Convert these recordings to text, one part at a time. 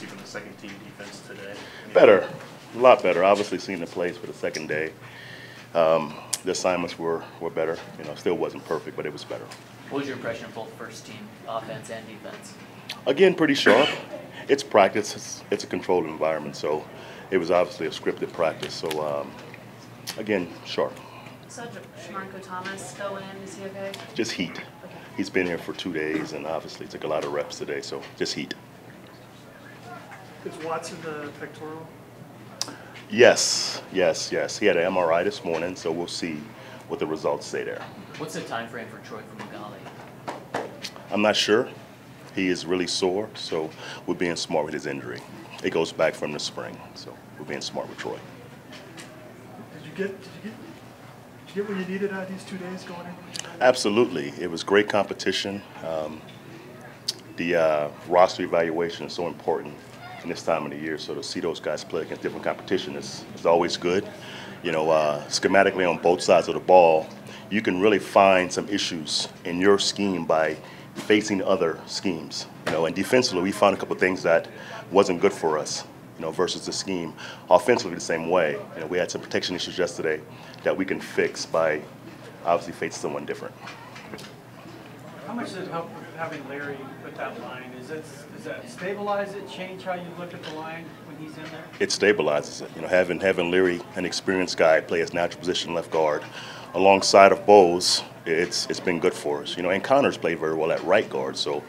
see from the second team defense today? Better, a lot better. Obviously, seeing the plays for the second day. The assignments were better. Still wasn't perfect, but it was better. What was your impression of both first team offense and defense? Again, pretty sharp. It's practice. It's a controlled environment, so it was obviously a scripted practice. So, again, sharp. So, Marco Thomas go in, is he okay? Just heat. Okay. He's been here for 2 days and obviously took a lot of reps today, so just heat. Is Watson the pectoral? Yes. He had an MRI this morning, so we'll see what the results say there. What's the time frame for Troy Fumagalli? I'm not sure. He is really sore, so we're being smart with his injury. It goes back from the spring, so we're being smart with Troy. Did you get what you needed out of these 2 days going in? Absolutely. It was great competition. The roster evaluation is so important in this time of the year, so to see those guys play against different competition is always good. Schematically on both sides of the ball, you can really find some issues in your scheme by facing other schemes. And defensively, we found a couple of things that wasn't good for us, versus the scheme. Offensively, the same way. We had some protection issues yesterday that we can fix by obviously facing someone different. How much does it help having Larry with that line? Does that stabilize it, change how you look at the line when he's in there? It stabilizes it. Having Larry, an experienced guy, play his natural position left guard, alongside of Bose, it's been good for us. And Connors played very well at right guard, so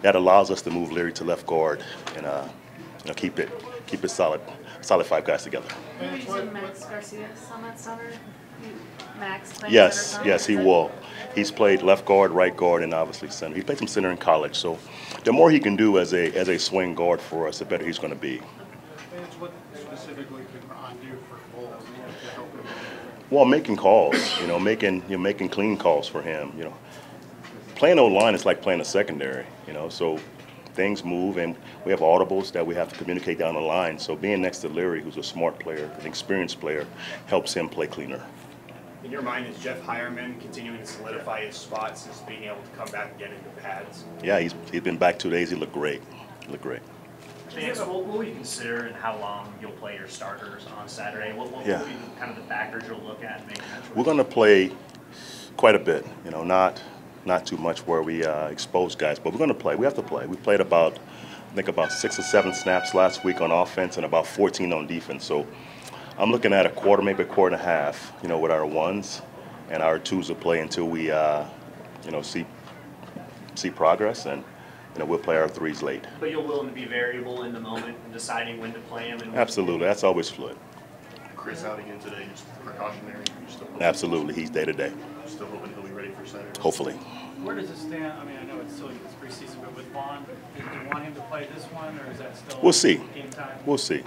that allows us to move Larry to left guard and keep it solid 5 guys together. Are you using Max Garcia on that center? Max playing Yes, center? he will. He's played left guard, right guard, and obviously center. He played some center in college, so the more he can do as a swing guard for us, the better he's going to be. What specifically could Ron do for Bowles to help him? Well, making calls, making clean calls for him. Playing O-line is like playing a secondary, so things move, and we have audibles that we have to communicate down the line. So being next to Larry, who's a smart player, an experienced player, helps him play cleaner. In your mind, is Jeff Hireman continuing to solidify his spot since being able to come back again into pads? Yeah, he's been back 2 days. He looked great. Chance, what will you consider and how long you'll play your starters on Saturday? What will be kind of the factors you'll look at and make that choice? We're going to play quite a bit, not too much where we expose guys, but we're going to play. We have to play. We played about 6 or 7 snaps last week on offense and about 14 on defense. So I'm looking at a quarter, maybe a quarter and a half, with our ones, and our twos will play until we, see progress, and we'll play our threes late. But you're willing to be variable in the moment and deciding when to play them? Absolutely, that's always fluid. Chris out again today, just precautionary? Absolutely, he's day to day. Still hoping he'll be ready for Saturday? Hopefully. Where does it stand? I mean, I know it's still preseason, but with Vaughn, do you want him to play this one, or is that still We'll see. Game time? We'll see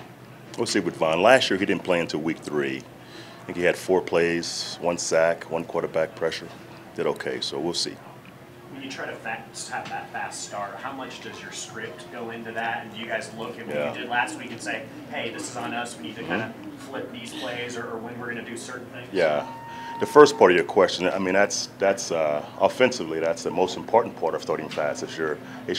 with Vaughn. Last year he didn't play until week 3. I think he had 4 plays, 1 sack, 1 quarterback pressure. Did okay, so we'll see. When you try to have that fast start, how much does your script go into that? And do you guys look at what you did last week and say, hey, this is on us, we need to kind of flip these plays, or when we're going to do certain things? Yeah. The first part of your question, I mean, that's offensively, that's the most important part of starting fast. It's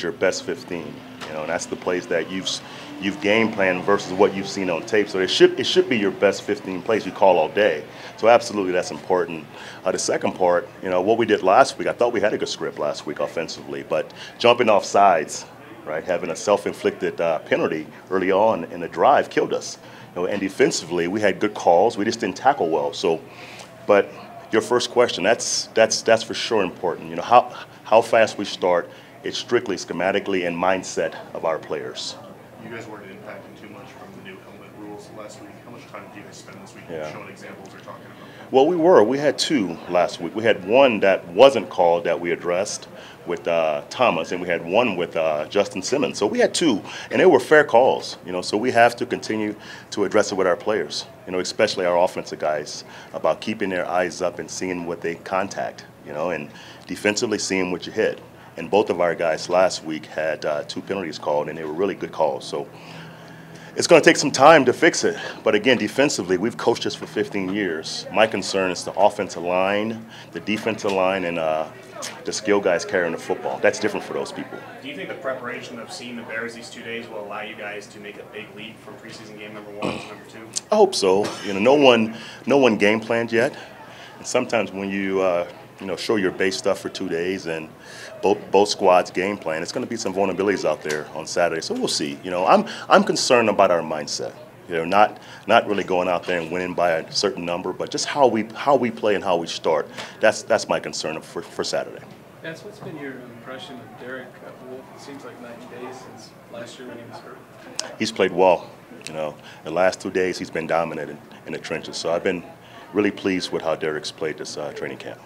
your best 15, and that's the plays that you've game planned versus what you've seen on tape. So it should be your best 15 plays you call all day. So absolutely, that's important. The second part, what we did last week, I thought we had a good script last week offensively, but jumping off sides, right, having a self-inflicted penalty early on in the drive killed us. And defensively, we had good calls. We just didn't tackle well. So. But your first question, that's for sure important. How fast we start, it's strictly schematically and mindset of our players. You guys weren't impacting too much from the new helmet rules last week. How much time did you guys spend this week showing examples or talking about? Well, we had 2 last week. We had 1 that wasn't called that we addressed with Thomas, and we had 1 with Justin Simmons. So we had 2, and they were fair calls. So we have to continue to address it with our players. Especially our offensive guys, about keeping their eyes up and seeing what they contact. And defensively seeing what you hit. And both of our guys last week had 2 penalties called, and they were really good calls. So it's going to take some time to fix it. But again, defensively, we've coached this for 15 years. My concern is the offensive line, the defensive line, and the skill guys carrying the football. That's different for those people. Do you think the preparation of seeing the Bears these 2 days will allow you guys to make a big leap from preseason game number 1 to number 2? I hope so. You know, no one game planned yet, and sometimes when you show your base stuff for 2 days and both squads game plan, it's going to be some vulnerabilities out there on Saturday. So we'll see. You know, I'm concerned about our mindset. You know, not really going out there and winning by a certain number, but just how we play and how we start. That's my concern for Saturday. Vance, what's been your impression of Derek Wolf? It seems like 90 days since last year when he was hurt. He's played well. You know, the last 2 days he's been dominant in the trenches. So I've been really pleased with how Derek's played this training camp.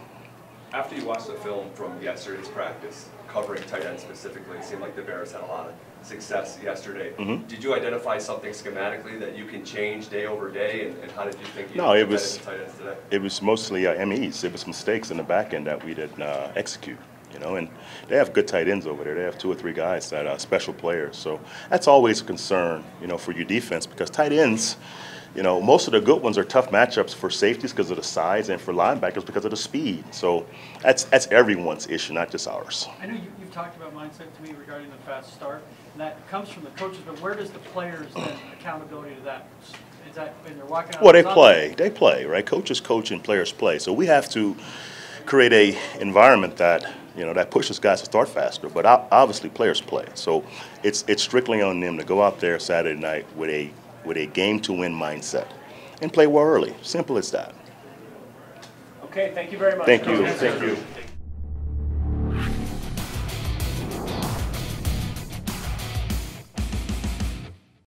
After you watched the film from yesterday's practice, covering tight end specifically, it seemed like the Bears had a lot of success yesterday. Mm-hmm. Did you identify something schematically that you can change day over day, and how did you think you it did was tight ends today? It was mostly MEs. It was mistakes in the back end that we didn't execute. You know, and they have good tight ends over there. They have 2 or 3 guys that are special players. So that's always a concern, you know, for your defense, because tight ends, you know, most of the good ones are tough matchups for safeties because of the size, and for linebackers because of the speed. So that's everyone's issue, not just ours. I know you've talked about mindset to me regarding the fast start, and that comes from the coaches, but where does the players then accountability to that? Is that when they're walking out? Well, they play, right? Coaches coach and players play. So we have to create a environment that, you know, that pushes guys to start faster. But obviously players play. So it's strictly on them to go out there Saturday night with a game-to-win mindset and play well early. Simple as that. Okay, thank you very much. Thank you.